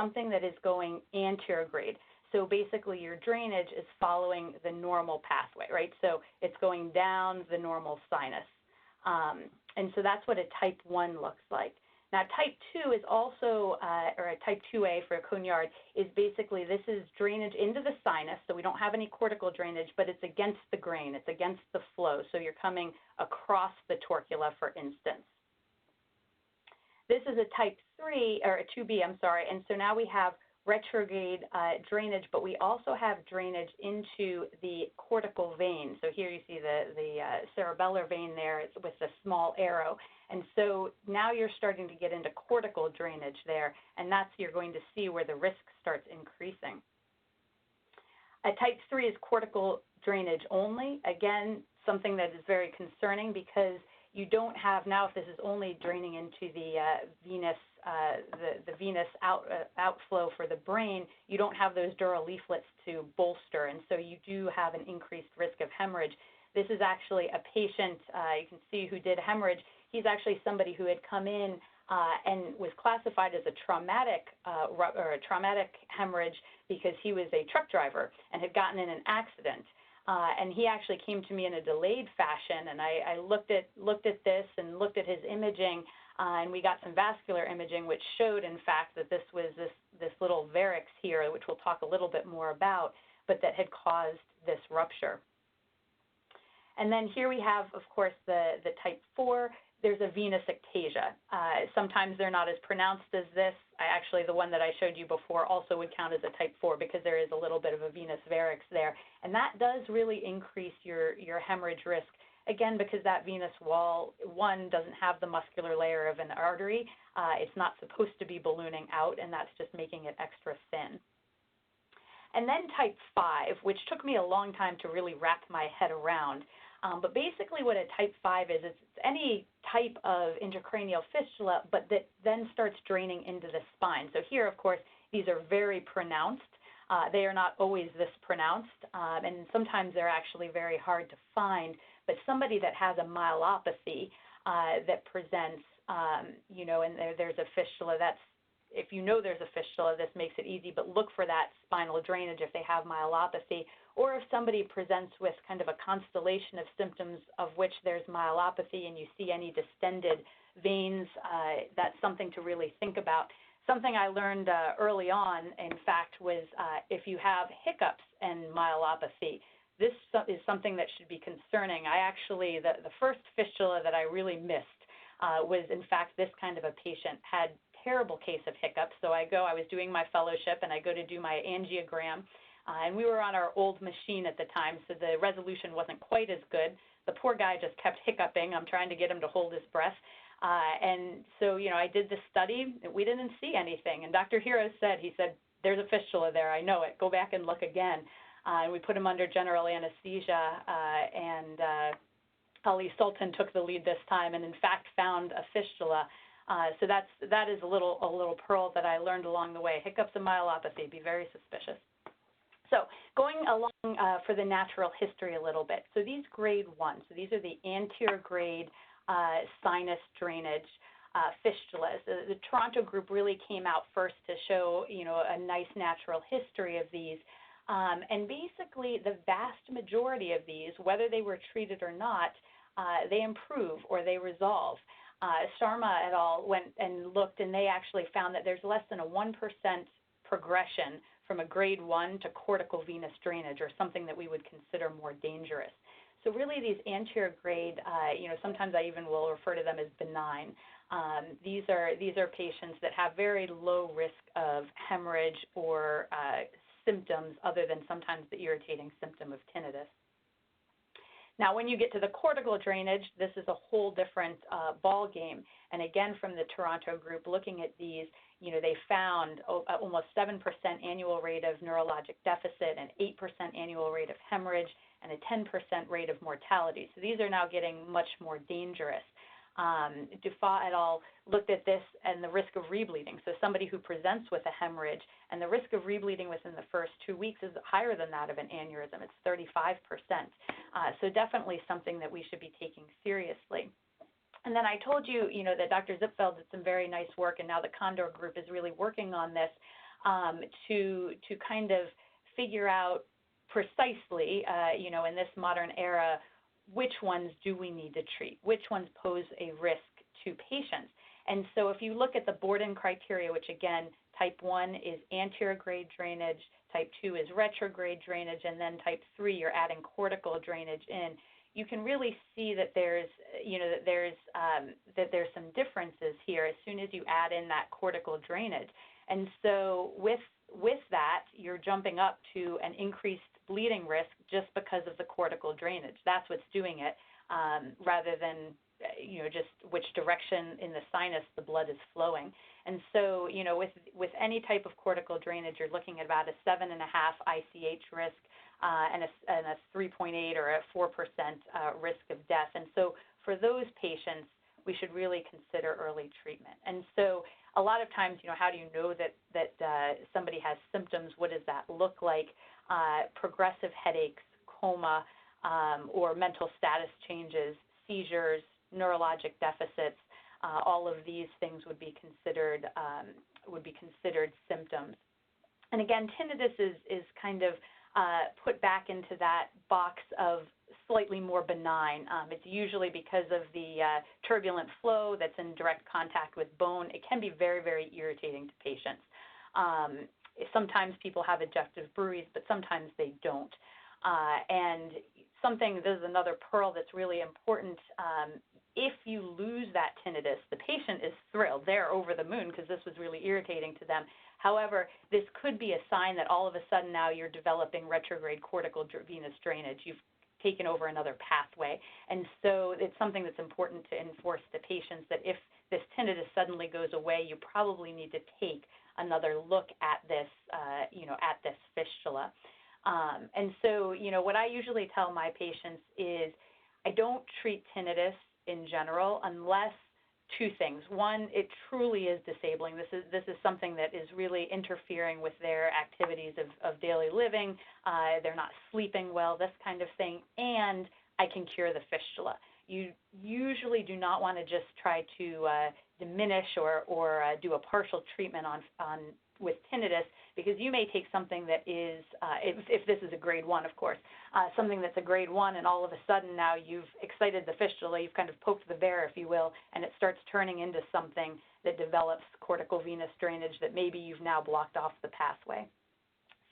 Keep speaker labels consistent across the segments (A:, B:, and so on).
A: something that is going anterograde. So basically your drainage is following the normal pathway, right? So it's going down the normal sinus. And so that's what a type 1 looks like. Now type 2 is also, or a type 2A for a Conyard, is basically this is drainage into the sinus, so we don't have any cortical drainage, but it's against the grain, it's against the flow, so you're coming across the torcula, for instance. This is a type 3, or a 2B, I'm sorry, and so now we have retrograde drainage, but we also have drainage into the cortical vein. So here you see the cerebellar vein there with the small arrow. And so now you're starting to get into cortical drainage there, and that's you're going to see where the risk starts increasing. A type 3 is cortical drainage only. Again, something that is very concerning because you don't have, now if this is only draining into the venous, the venous outflow for the brain, you don't have those dural leaflets to bolster, and so you do have an increased risk of hemorrhage. This is actually a patient, you can see, who did hemorrhage. He's actually somebody who had come in and was classified as a traumatic hemorrhage because he was a truck driver and had gotten in an accident. And he actually came to me in a delayed fashion, and I looked at this and looked at his imaging, and we got some vascular imaging which showed, in fact, that this was this little varix here, which we'll talk a little bit more about, but that had caused this rupture. And then here we have, of course, the type 4. There's a venous ectasia. Sometimes they're not as pronounced as this. Actually, the one that I showed you before also would count as a type 4 because there is a little bit of a venous varix there. And that does really increase your hemorrhage risk, again, because that venous wall, one, doesn't have the muscular layer of an artery. It's not supposed to be ballooning out, and that's just making it extra thin. And then type 5, which took me a long time to really wrap my head around. But basically what a type 5 is, it's any type of intracranial fistula, but that then starts draining into the spine. So here, of course, these are very pronounced. They are not always this pronounced, and sometimes they're actually very hard to find. But somebody that has a myelopathy that presents, you know, and there's a fistula, that's, if you know there's a fistula, this makes it easy, but look for that spinal drainage if they have myelopathy. Or if somebody presents with kind of a constellation of symptoms of which there's myelopathy and you see any distended veins, that's something to really think about. Something I learned early on, in fact, was if you have hiccups and myelopathy, this is something that should be concerning. I actually, the first fistula that I really missed was, in fact, this kind of a patient had terrible case of hiccups. So I was doing my fellowship, and I go to do my angiogram. And we were on our old machine at the time, so the resolution wasn't quite as good. The poor guy just kept hiccuping. I'm trying to get him to hold his breath. And so, you know, I did the study. We didn't see anything. And Dr. Hero said, he said, there's a fistula there. I know it. Go back and look again. And we put him under general anesthesia, and Ali Sultan took the lead this time and, in fact, found a fistula. So that is a little pearl that I learned along the way. Hiccups and myelopathy, be very suspicious. So going along for the natural history a little bit. So these grade 1, so these are the anterior grade sinus drainage fistulas. The Toronto group really came out first to show, you know, a nice natural history of these. And basically the vast majority of these, whether they were treated or not, they improve or they resolve. Sharma et al. Went and looked, and they actually found that there's less than a 1% progression from a grade 1 to cortical venous drainage, or something that we would consider more dangerous. So really these anterior grade, you know, sometimes I even will refer to them as benign. These are patients that have very low risk of hemorrhage or symptoms other than sometimes the irritating symptom of tinnitus. Now, when you get to the cortical drainage, this is a whole different ball game. And again, from the Toronto group, looking at these, you know, they found almost 7% annual rate of neurologic deficit, an 8% annual rate of hemorrhage, and a 10% rate of mortality. So these are now getting much more dangerous. Dufa et al. Looked at this and the risk of rebleeding. So somebody who presents with a hemorrhage, and the risk of rebleeding within the first 2 weeks is higher than that of an aneurysm. It's 35%. So definitely something that we should be taking seriously. And then I told you, you know, that Dr. Zipfeld did some very nice work, and now the Condor group is really working on this. to kind of figure out precisely, in this modern era, which ones do we need to treat, which ones pose a risk to patients. And so if you look at the Borden criteria, which again, type 1 is anterior grade drainage, type 2 is retrograde drainage, and then type 3 you're adding cortical drainage in, you can really see that there's some differences here as soon as you add in that cortical drainage. And so with that, you're jumping up to an increased bleeding risk just because of the cortical drainage. That's what's doing it, rather than just which direction in the sinus the blood is flowing. And so, with any type of cortical drainage, you're looking at about a 7.5 ICH risk and a 3.8 or a 4% risk of death. And so for those patients, we should really consider early treatment. And so a lot of times, how do you know that somebody has symptoms? What does that look like? Progressive headaches, coma, or mental status changes, seizures, neurologic deficits, all of these things would be considered symptoms. And again, tinnitus is kind of put back into that box of slightly more benign. It's usually because of the turbulent flow that's in direct contact with bone. It can be very, very irritating to patients. Sometimes people have adjunctive bruits, but sometimes they don't. And this is another pearl that's really important. If you lose that tinnitus, the patient is thrilled. They're over the moon because this was really irritating to them. However, this could be a sign that all of a sudden now you're developing retrograde cortical venous drainage. You've taken over another pathway. And so it's something that's important to enforce to patients that if this tinnitus suddenly goes away, you probably need to take another look at this, at this fistula. And so, what I usually tell my patients is I don't treat tinnitus in general unless two things. One, it truly is disabling. This is something that is really interfering with their activities of daily living. They're not sleeping well, this kind of thing, and I can cure the fistula. You usually do not want to just try to diminish or do a partial treatment with tinnitus, because you may take something that is, if this is a grade 1, of course, something that's a grade 1, and all of a sudden now you've excited the fistula, you've kind of poked the bear, if you will, and it starts turning into something that develops cortical venous drainage that maybe you've now blocked off the pathway.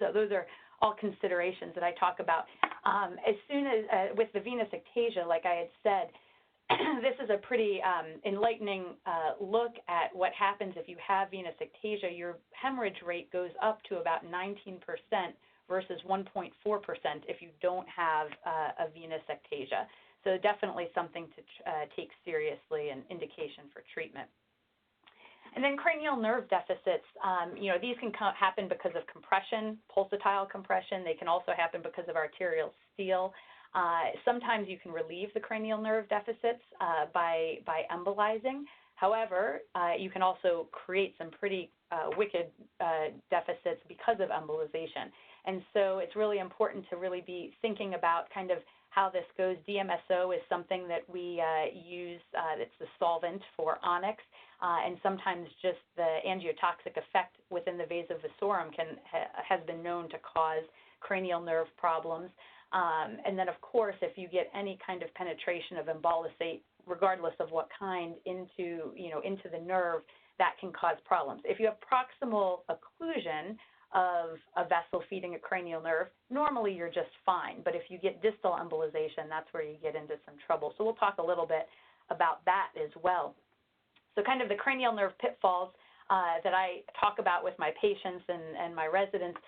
A: So those are all considerations that I talk about. As soon as, with the venous ectasia, like I had said, this is a pretty enlightening look at what happens if you have venous ectasia. Your hemorrhage rate goes up to about 19% versus 1.4% if you don't have a venous ectasia. So definitely something to take seriously, an indication for treatment. And then cranial nerve deficits, these can happen because of compression, pulsatile compression. They can also happen because of arterial steal. Sometimes you can relieve the cranial nerve deficits by embolizing. However, you can also create some pretty wicked deficits because of embolization. And so it's really important to really be thinking about kind of how this goes. DMSO is something that we use, it's the solvent for onyx, and sometimes just the angiotoxic effect within the vasa vasorum has been known to cause cranial nerve problems. And then, of course, if you get any kind of penetration of embolisate, regardless of what kind, into the nerve, that can cause problems. If you have proximal occlusion of a vessel feeding a cranial nerve, normally you're just fine. But if you get distal embolization, that's where you get into some trouble. So we'll talk a little bit about that as well. So kind of the cranial nerve pitfalls that I talk about with my patients and my residents,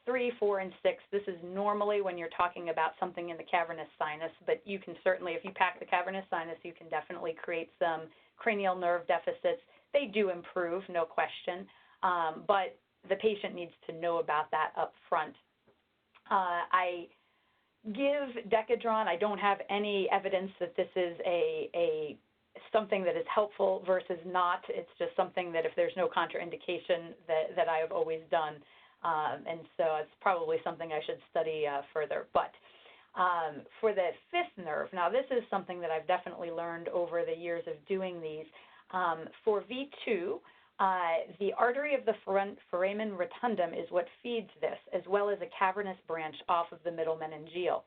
A: 3, 4, and 6, this is normally when you're talking about something in the cavernous sinus, but you can certainly, if you pack the cavernous sinus, you can definitely create some cranial nerve deficits. They do improve, no question, but the patient needs to know about that up front. I give Decadron. I don't have any evidence that this is something that is helpful versus not. It's just something that if there's no contraindication that I have always done. And so it's probably something I should study further. But for the fifth nerve, now this is something that I've definitely learned over the years of doing these. For V2, The artery of the foramen rotundum is what feeds this, as well as a cavernous branch off of the middle meningeal.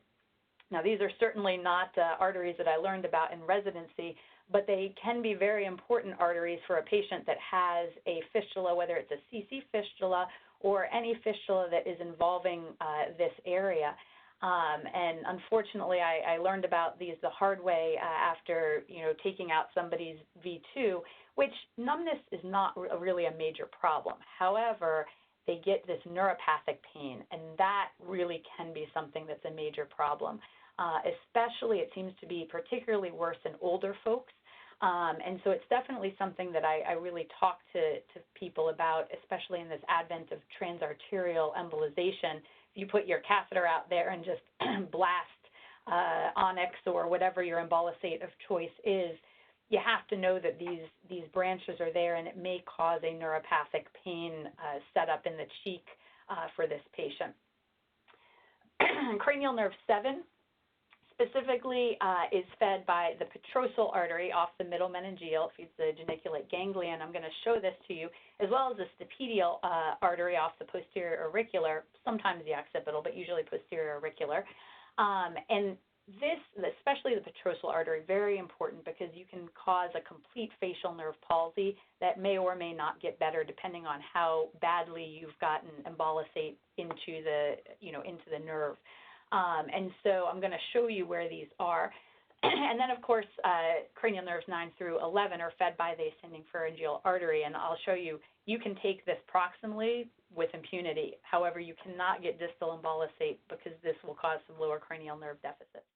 A: Now, these are certainly not arteries that I learned about in residency, but they can be very important arteries for a patient that has a fistula, whether it's a CC fistula or any fistula that is involving this area. And unfortunately, I learned about these the hard way after, taking out somebody's V2, which numbness is not really a major problem. However, they get this neuropathic pain, and that really can be something that's a major problem. Especially, it seems to be particularly worse in older folks. And so it's definitely something that I really talk to people about, especially in this advent of transarterial embolization. If you put your catheter out there and just blast onyx or whatever your embolisate of choice is, you have to know that these branches are there, and it may cause a neuropathic pain set up in the cheek for this patient. Cranial nerve 7 specifically is fed by the petrosal artery off the middle meningeal. It feeds the geniculate ganglion. I'm going to show this to you, as well as the stapedial artery off the posterior auricular, sometimes the occipital, but usually posterior auricular. And this, especially the petrosal artery, very important because you can cause a complete facial nerve palsy that may or may not get better depending on how badly you've gotten embolisate into the nerve. And so I'm going to show you where these are. And then, of course, cranial nerves 9 through 11 are fed by the ascending pharyngeal artery, and I'll show you, you can take this proximally with impunity. However, you cannot get distal embolisate because this will cause some lower cranial nerve deficits.